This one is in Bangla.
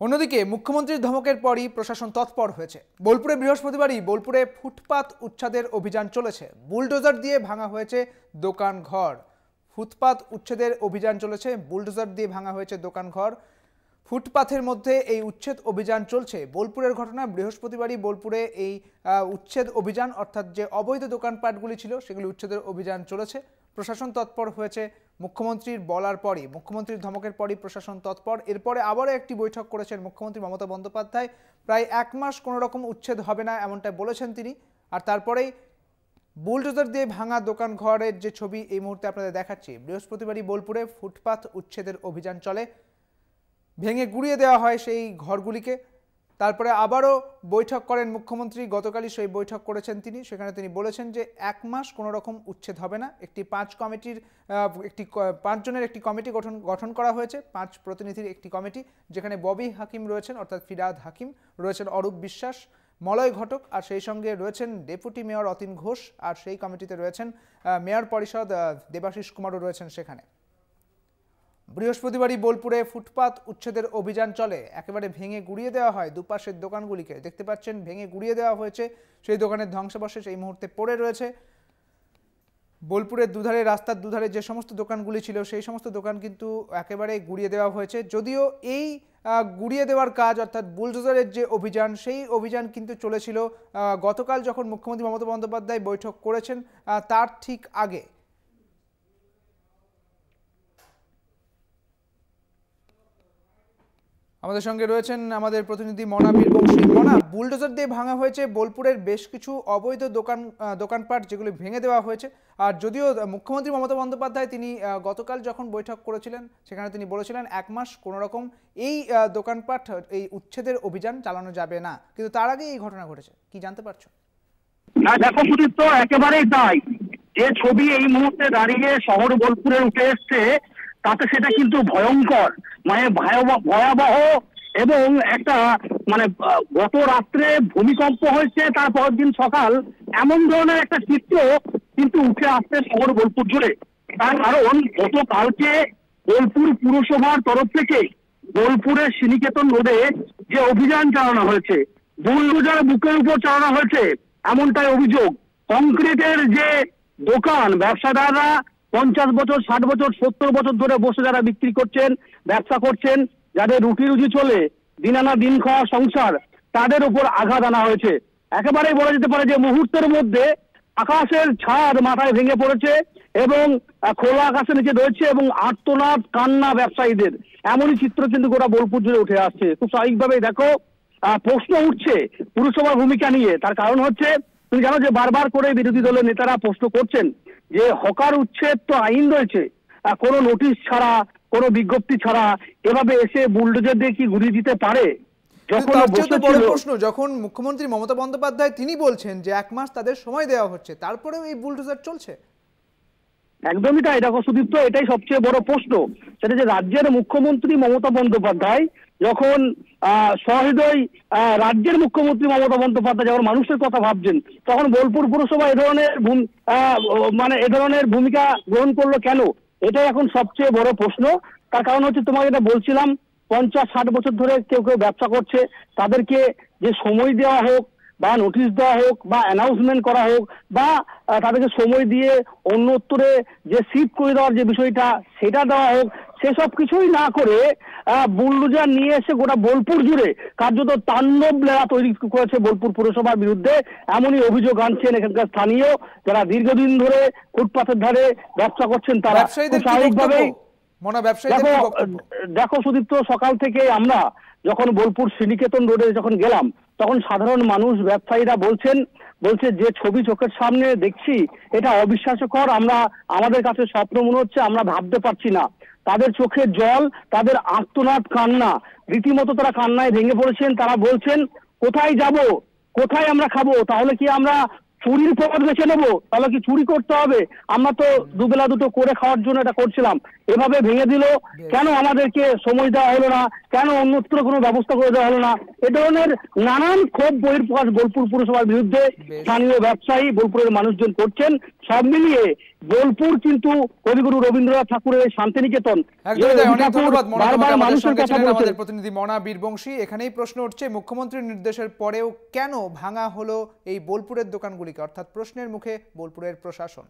অন্যদিকে মুখ্যমন্ত্রীর ধমকের পরই প্রশাসন তৎপর হয়েছে। বোলপুরে বৃহস্পতিবারই বোলপুরে ফুটপাত উচ্ছেদের অভিযান চলেছে। বুলডোজার দিয়ে ভাঙা হয়েছে দোকান ঘর। ফুটপাত উচ্ছেদের অভিযান চলেছে, বুলডোজার দিয়ে ভাঙা হয়েছে দোকান ঘর। ফুটপাথের মধ্যে এই উচ্ছেদ অভিযান চলছে। বোলপুরের ঘটনা, বৃহস্পতিবারই বোলপুরে এই উচ্ছেদ অভিযান, অর্থাৎ যে অবৈধ দোকানপাটগুলি ছিল সেগুলি উচ্ছেদের অভিযান চলেছে। প্রশাসন তৎপর হয়েছে মুখ্যমন্ত্রীর বলার পরই, মুখ্যমন্ত্রীর ধমকের পরই প্রশাসন তৎপর। এরপরে আবারও একটি বৈঠক করেছেন মুখ্যমন্ত্রী মমতা বন্দ্যোপাধ্যায়। প্রায় 1 মাস কোনো রকম উচ্ছেদ হবে না এমনটা বলেছেন তিনি। আর তারপরেই বুলডোজার দিয়ে ভাঙা দোকান ঘরের যে ছবি এই মুহূর্তে আপনাদের দেখাচ্ছি। বৃহস্পতিবারই বোলপুরে ফুটপাত উচ্ছেদের অভিযান চলে, ভেঙে গুড়িয়ে দেওয়া হয় সেই ঘরগুলিকে। তারপরে আবারও বৈঠক করেন মুখ্যমন্ত্রী, গতকালই সেই বৈঠক করেছেন তিনি। সেখানে তিনি বলেছেন যে 1 মাস কোনো রকম উচ্ছেদ হবে না। একটি 5 জনের একটি কমিটি গঠন করা হয়েছে, 5 প্রতিনিধির একটি কমিটি, যেখানে ববি হাকিম রয়েছেন অর্থাৎ ফিরহাদ হাকিম রয়েছেন, অরূপ বিশ্বাস, মলয় ঘটক, আর সেই সঙ্গে রয়েছেন ডেপুটি মেয়র অতীন ঘোষ, আর সেই কমিটিতে রয়েছেন মেয়র পরিষদ দেবাশিস কুমারও রয়েছেন সেখানে। বৃহস্পতিবারই বোলপুরে ফুটপাত উচ্ছেদের অভিযান চলে। একেবারে ভেঙে গুড়িয়ে দেওয়া হয় দুপাশের দোকানগুলিকে। দেখতে পাচ্ছেন ভেঙে গুড়িয়ে দেওয়া হয়েছে, সেই দোকানের ধ্বংসাবশেষ এই মুহূর্তে পড়ে রয়েছে। বোলপুরের দুধারে, রাস্তার দুধারে যে সমস্ত দোকানগুলি ছিল সেই সমস্ত দোকান কিন্তু একেবারে গুড়িয়ে দেওয়া হয়েছে। যদিও এই গুড়িয়ে দেওয়ার কাজ, অর্থাৎ বুলডোজারের যে অভিযান, সেই অভিযান কিন্তু চলেছিল গতকাল যখন মুখ্যমন্ত্রী মমতা বন্দ্যোপাধ্যায় বৈঠক করেছেন তার ঠিক আগে। আমাদের সঙ্গে রয়েছেন আমাদের প্রতিনিধি মনা বীরবংশী। মনা, বুলডোজার দিয়ে ভাঙা হয়েছে বোলপুরের বেশ কিছু অবৈধ দোকানপাট, যেগুলি ভেঙে দেওয়া হয়েছে। আর যদিও মুখ্যমন্ত্রী মমতা বন্দ্যোপাধ্যায় তিনি গতকাল যখন বৈঠক করেছিলেন সেখানে তিনি বলেছিলেন 1 মাস কোনো রকম এই দোকানপাট, এই উচ্ছেদের অভিযান চালানো যাবে না, কিন্তু তার আগে এই ঘটনা ঘটেছে। কি জানতে পারছো? না দেখো সুদীপ্ত, একেবারেই তাই। যে ছবি এই মুহূর্তে দাঁড়িয়ে শহর বোলপুরে উঠে এসছে, তাতে সেটা কিন্তু ভয়ঙ্কর, মানে ভয়াবহ। এবং একটা মানে গত রাত্রে ভূমিকম্প হয়েছে, তার পরের দিন সকাল, এমন ধরনের একটা চিত্র কিন্তু উঠে আসছে শহর বোলপুর জুড়ে। তার কারণ গতকালকে বোলপুর পুরসভার তরফ থেকে বোলপুরের শ্রীনিকেতন রোডে যে অভিযান চালানো হয়েছে, বুলডোজার বুকের উপর চালানো হয়েছে এমনটাই অভিযোগ। কংক্রিটের যে দোকান, ব্যবসাদাররা 50 বছর, 60 বছর, 70 বছর ধরে বসে যারা বিক্রি করছেন, ব্যবসা করছেন, যাদের রুটি রুজি চলে, দিন আনা দিন খাওয়া সংসার, তাদের উপর আঘাত আনা হয়েছে। একেবারেই বলা যেতে পারে যে মুহূর্তের মধ্যে আকাশের ছাদ মাথায় ভেঙে পড়েছে এবং খোলা আকাশের নিচে রয়েছে এবং আর্তনাদ কান্না ব্যবসায়ীদের, এমনই চিত্র কিন্তু গোটা বোলপুর জুড়ে উঠে আসছে। খুব স্বাভাবিকভাবেই দেখো প্রশ্ন উঠছে পুরসভার ভূমিকা নিয়ে। তার কারণ হচ্ছে, তুমি জানো যে বারবার করে বিরোধী দলের নেতারা প্রশ্ন করছেন যে হকার উচ্ছেদ তো আইন রয়েছে, কোনো নোটিশ ছাড়া, কোনো বিজ্ঞপ্তি ছাড়া এভাবে এসে বুলডোজার দিয়ে কি ঘুরিয়ে দিতে পারে? যখন মুখ্যমন্ত্রী মমতা বন্দ্যোপাধ্যায় তিনি বলছেন যে 1 মাস তাদের সময় দেওয়া হচ্ছে, তারপরেও এই বুলডোজার চলছে। একদমই তাই। দেখো সুদীপ্ত, এটাই সবচেয়ে বড় প্রশ্ন, সেটা যে রাজ্যের মুখ্যমন্ত্রী মমতা বন্দ্যোপাধ্যায় যখন সহৃদয় রাজ্যের মুখ্যমন্ত্রী মমতা বন্দ্যোপাধ্যায় যখন মানুষের কথা ভাবছেন, তখন বোলপুর পুরসভা এ ধরনের ভূমিকা গ্রহণ করলো কেন? এটাই এখন সবচেয়ে বড় প্রশ্ন। তার কারণ হচ্ছে, তোমাকে যেটা বলছিলাম, 50-60 বছর ধরে কেউ কেউ ব্যবসা করছে, তাদেরকে যে সময় দেওয়া হোক বা নোটিশ দেওয়া হোক বা অ্যানাউন্সমেন্ট করা হোক বা তাদেরকে সময় দিয়ে অন্যত্রে যে শিফট করে দেওয়ার যে বিষয়টা, সেটা দেওয়া হোক, সেসব কিছুই না করে বুলডোজার নিয়ে এসে গোটা বোলপুর জুড়ে কার্যত তাণ্ডব লীলা তৈরি করেছে বোলপুর পুরসভার বিরুদ্ধে, এমনই অভিযোগ আনছেন এখানকার স্থানীয় যারা দীর্ঘদিন ধরে ফুটপাথের ধারে ব্যবসা করছেন তারা। স্বাভাবিকভাবেই দেখো সুদীপ্ত, সকাল থেকে আমরা যখন বোলপুর শ্রীনিকেতন রোডে যখন গেলাম, তখন সাধারণ মানুষ, ব্যবসায়ীরা বলছে যে ছবি চোখের সামনে দেখছি এটা অবিশ্বাস্যকর, আমাদের কাছে স্বপ্ন মনে হচ্ছে, আমরা ভাবতে পারছি না। তাদের চোখে জল, তাদের আর্তনাদ কান্না, রীতিমতো তারা কান্নায় ভেঙে পড়েছেন। তারা বলছেন, কোথায় যাব, কোথায় আমরা খাবো? তাহলে কি আমরা চুরির পথ বেছে নেবো? তাহলে কি চুরি করতে হবে? আমরা তো দুবেলা দুটো করে খাওয়ার জন্য এটা করছিলাম, এভাবে ভেঙে দিল কেন? আমাদেরকে সময় দেওয়া হলো না কেন? অন্যত্র কোনো ব্যবস্থা করে দেওয়া হলো না? এ ধরনের নানান ক্ষোভ বহিঃপ্রকাশ বোলপুর পুরসভার বিরুদ্ধে স্থানীয় ব্যবসায়ী, বোলপুরের মানুষজন করছেন। সব মিলিয়ে বোলপুর কিন্তু কবিগুরু রবীন্দ্রনাথ ঠাকুরের শান্তিনিকেতন। একদমই তাই, অনেক ধন্যবাদ মনা, বারবার আমাদের মানুষের সঙ্গে কথা ছিলেন বলছেন। আমাদের প্রতিনিধি মনা বীরবংশী। এখানেই প্রশ্ন উঠছে, মুখ্যমন্ত্রীর নির্দেশের পরেও কেন ভাঙা হলো এই বোলপুরের দোকানগুলিকে, অর্থাৎ প্রশ্নের মুখে বোলপুরের প্রশাসন।